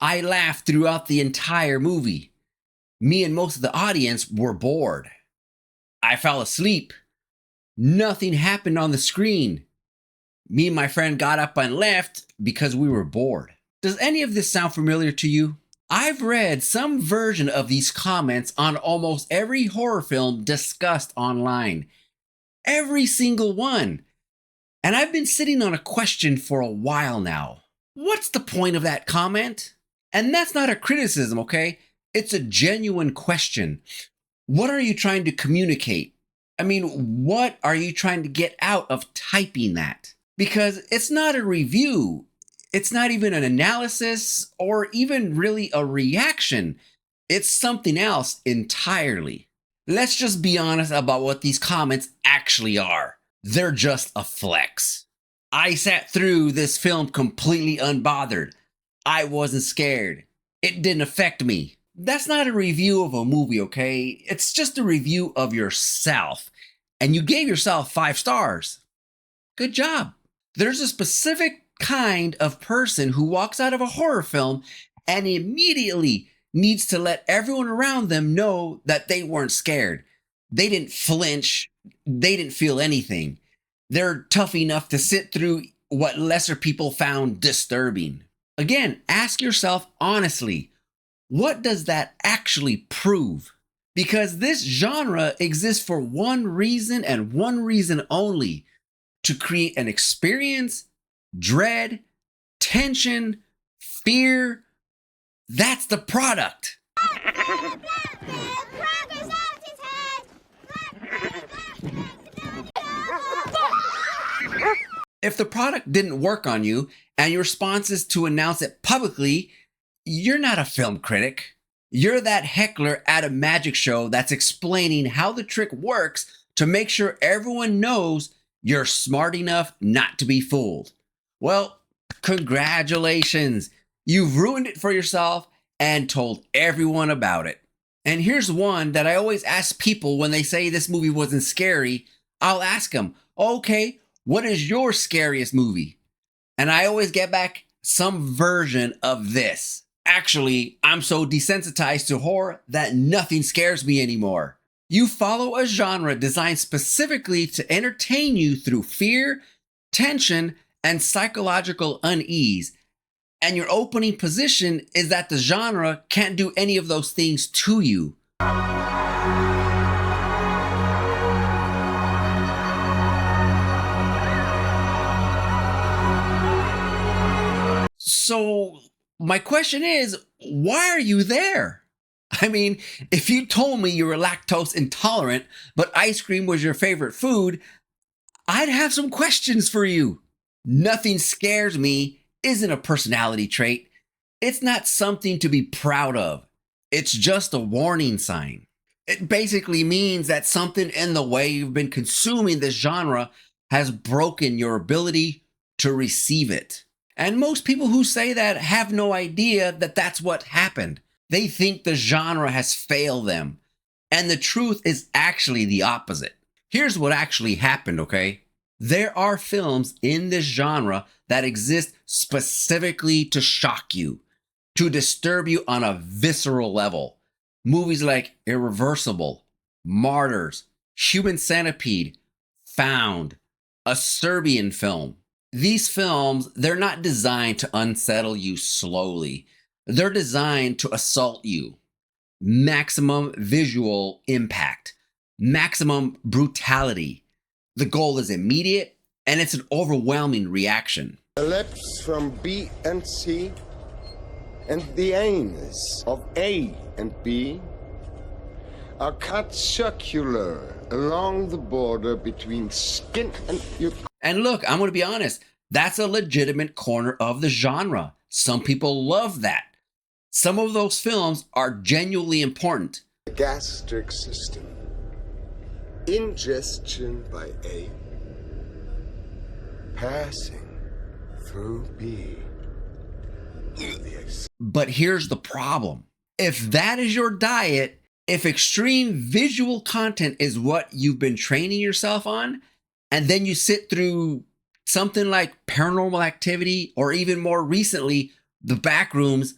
I laughed throughout the entire movie. Me and most of the audience were bored. I fell asleep. Nothing happened on the screen. Me and my friend got up and left because we were bored. Does any of this sound familiar to you? I've read some version of these comments on almost every horror film discussed online. Every single one. And I've been sitting on a question for a while now. What's the point of that comment? And that's not a criticism, okay? It's a genuine question. What are you trying to communicate? I mean, what are you trying to get out of typing that? Because it's not a review. It's not even an analysis or even really a reaction. It's something else entirely. Let's just be honest about what these comments actually are. They're just a flex. I sat through this film completely unbothered. I wasn't scared. It didn't affect me. That's not a review of a movie, okay? It's just a review of yourself. And you gave yourself 5 stars. Good job. There's a specific kind of person who walks out of a horror film and immediately needs to let everyone around them know that they weren't scared. They didn't flinch. They didn't feel anything. They're tough enough to sit through what lesser people found disturbing. Again, ask yourself honestly, what does that actually prove? Because this genre exists for one reason and one reason only: to create an experience, dread, tension, fear. That's the product. If the product didn't work on you and your response is to announce it publicly, you're not a film critic. You're that heckler at a magic show that's explaining how the trick works to make sure everyone knows you're smart enough not to be fooled. Well, congratulations. You've ruined it for yourself and told everyone about it. And here's one that I always ask people when they say this movie wasn't scary. I'll ask them, okay, what is your scariest movie? And I always get back some version of this. Actually, I'm so desensitized to horror that nothing scares me anymore. You follow a genre designed specifically to entertain you through fear, tension, and psychological unease. And your opening position is that the genre can't do any of those things to you. So my question is, why are you there? I mean, if you told me you were lactose intolerant, but ice cream was your favorite food, I'd have some questions for you. Nothing scares me isn't a personality trait. It's not something to be proud of. It's just a warning sign. It basically means that something in the way you've been consuming this genre has broken your ability to receive it. And most people who say that have no idea that that's what happened. They think the genre has failed them. And the truth is actually the opposite. Here's what actually happened, okay? There are films in this genre that exist specifically to shock you, to disturb you on a visceral level. Movies like Irreversible, Martyrs, Human Centipede, Found, a Serbian Film. These films, they're not designed to unsettle you slowly. They're designed to assault you. Maximum visual impact, maximum brutality. The goal is immediate, and it's an overwhelming reaction. The lips from B and C, and the anus of A and B are cut circular along the border between skin and your... And look, I'm going to be honest, that's a legitimate corner of the genre. Some people love that. Some of those films are genuinely important. The gastric system. Ingestion by A, passing through B. But here's the problem. If that is your diet, if extreme visual content is what you've been training yourself on, and then you sit through something like Paranormal Activity, or even more recently, The Backrooms,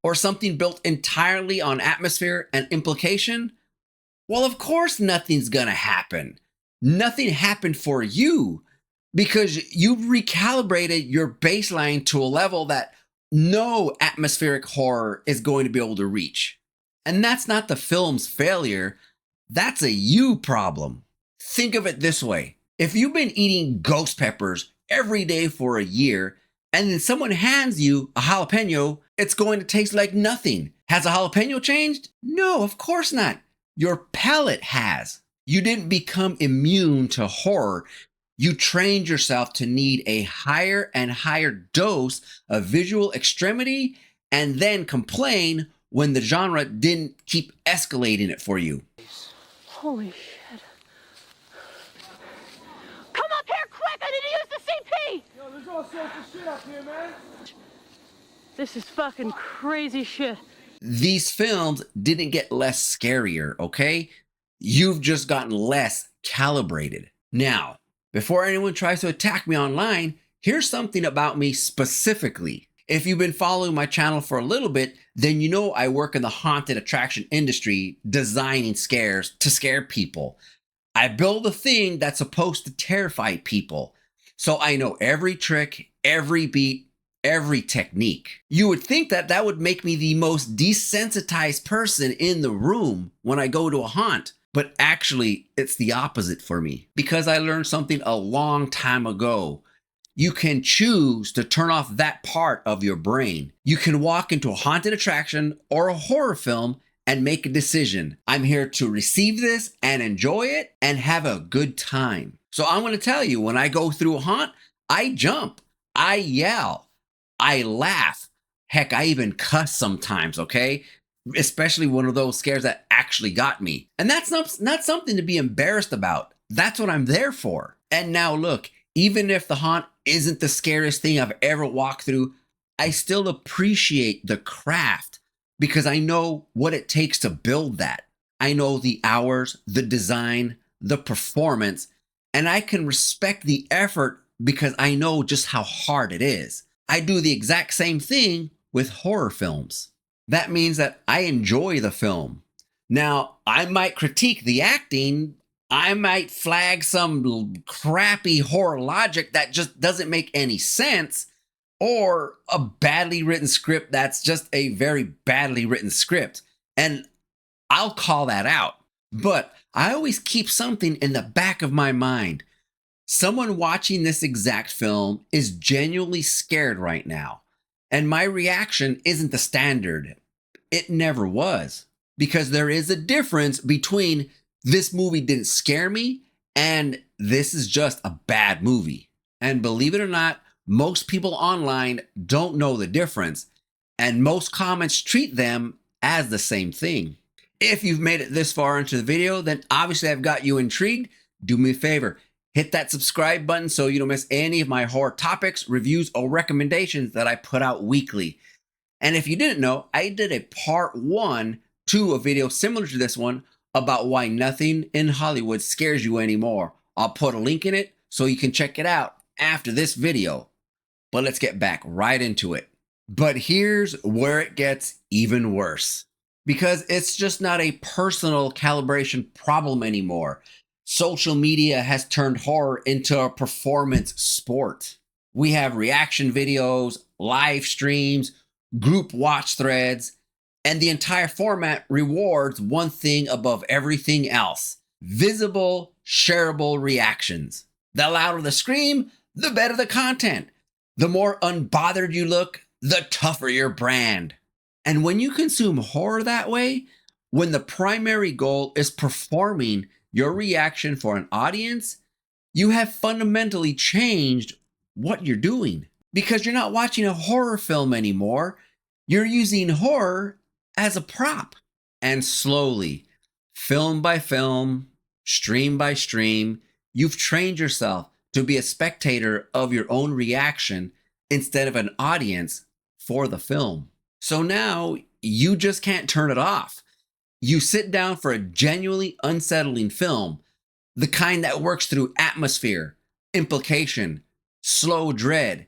or something built entirely on atmosphere and implication, well, of course nothing's gonna happen. Nothing happened for you because you've recalibrated your baseline to a level that no atmospheric horror is going to be able to reach. And that's not the film's failure, that's a you problem. Think of it this way. If you've been eating ghost peppers every day for a year, and then someone hands you a jalapeno, it's going to taste like nothing. Has a jalapeno changed? No, of course not. Your palate has. You didn't become immune to horror. You trained yourself to need a higher and higher dose of visual extremity and then complain when the genre didn't keep escalating it for you. Holy shit. Come up here quick! I need to use the CP! Yo, there's all sorts of shit up here, man. This is fucking crazy shit. These films didn't get less scarier, okay? You've just gotten less calibrated. Now, before anyone tries to attack me online, here's something about me specifically. If you've been following my channel for a little bit, then you know I work in the haunted attraction industry designing scares to scare people. I build a thing that's supposed to terrify people. So I know every trick, every beat, every technique. You would think that that would make me the most desensitized person in the room when I go to a haunt. But actually, it's the opposite for me because I learned something a long time ago. You can choose to turn off that part of your brain. You can walk into a haunted attraction or a horror film and make a decision. I'm here to receive this and enjoy it and have a good time. So I'm going to tell you, when I go through a haunt, I jump, I yell, I laugh. Heck, I even cuss sometimes, okay? Especially one of those scares that actually got me. And that's not something to be embarrassed about. That's what I'm there for. And now look, even if the haunt isn't the scariest thing I've ever walked through, I still appreciate the craft because I know what it takes to build that. I know the hours, the design, the performance, and I can respect the effort because I know just how hard it is. I do the exact same thing with horror films. That means that I enjoy the film. Now, I might critique the acting. I might flag some crappy horror logic that just doesn't make any sense, or a badly written script that's just a very badly written script. And I'll call that out. But I always keep something in the back of my mind. Someone watching this exact film is genuinely scared right now. And my reaction isn't the standard. It never was. Because there is a difference between this movie didn't scare me and this is just a bad movie. And believe it or not, most people online don't know the difference. And most comments treat them as the same thing. If you've made it this far into the video, then obviously I've got you intrigued. Do me a favor. Hit that subscribe button so you don't miss any of my horror topics, reviews, or recommendations that I put out weekly. And if you didn't know, I did a part 1 to a video similar to this one about why nothing in Hollywood scares you anymore. I'll put a link in it so you can check it out after this video. But let's get back right into it. But here's where it gets even worse. Because it's just not a personal calibration problem anymore. Social media has turned horror into a performance sport. We have reaction videos, live streams, group watch threads, and the entire format rewards one thing above everything else: visible, shareable reactions. The louder the scream, the better the content. The more unbothered you look, the tougher your brand. And when you consume horror that way, when the primary goal is performing your reaction for an audience, you have fundamentally changed what you're doing. Because you're not watching a horror film anymore. You're using horror as a prop. And slowly, film by film, stream by stream, you've trained yourself to be a spectator of your own reaction instead of an audience for the film. So now you just can't turn it off. You sit down for a genuinely unsettling film, the kind that works through atmosphere, implication, slow dread,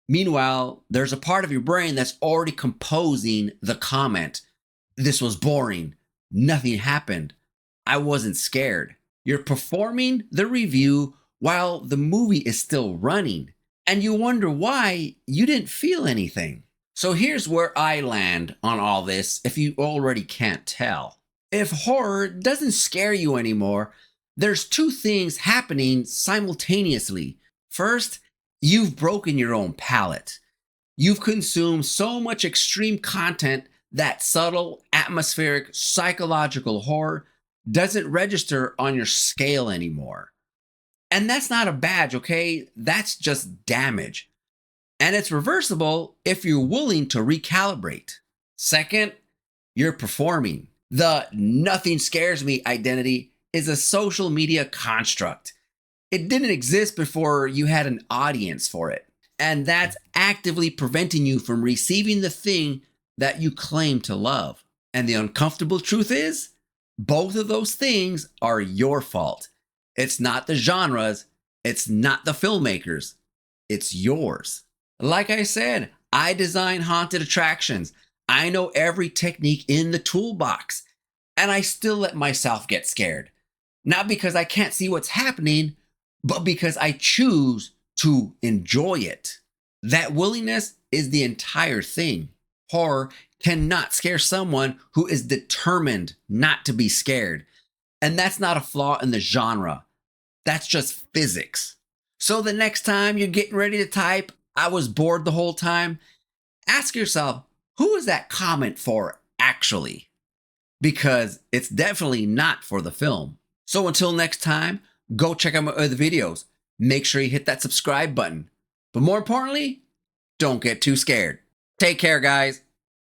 Meanwhile, there's a part of your brain that's already composing the comment. This was boring. Nothing happened. I wasn't scared. You're performing the review while the movie is still running, and you wonder why you didn't feel anything. So here's where I land on all this, if you already can't tell. If horror doesn't scare you anymore, there's two things happening simultaneously. First, you've broken your own palate. You've consumed so much extreme content that subtle, atmospheric, psychological horror doesn't register on your scale anymore. And that's not a badge, okay? That's just damage. And it's reversible if you're willing to recalibrate. Second, you're performing. The nothing scares me identity is a social media construct. It didn't exist before you had an audience for it. And that's actively preventing you from receiving the thing that you claim to love. And the uncomfortable truth is, both of those things are your fault. It's not the genres, it's not the filmmakers, it's yours. Like I said, I design haunted attractions. I know every technique in the toolbox, and I still let myself get scared. Not because I can't see what's happening, but because I choose to enjoy it. That willingness is the entire thing. Horror cannot scare someone who is determined not to be scared. And that's not a flaw in the genre. That's just physics. So the next time you're getting ready to type, I was bored the whole time, ask yourself, who is that comment for actually? Because it's definitely not for the film. So until next time, go check out my other videos. Make sure you hit that subscribe button. But more importantly, don't get too scared. Take care, guys.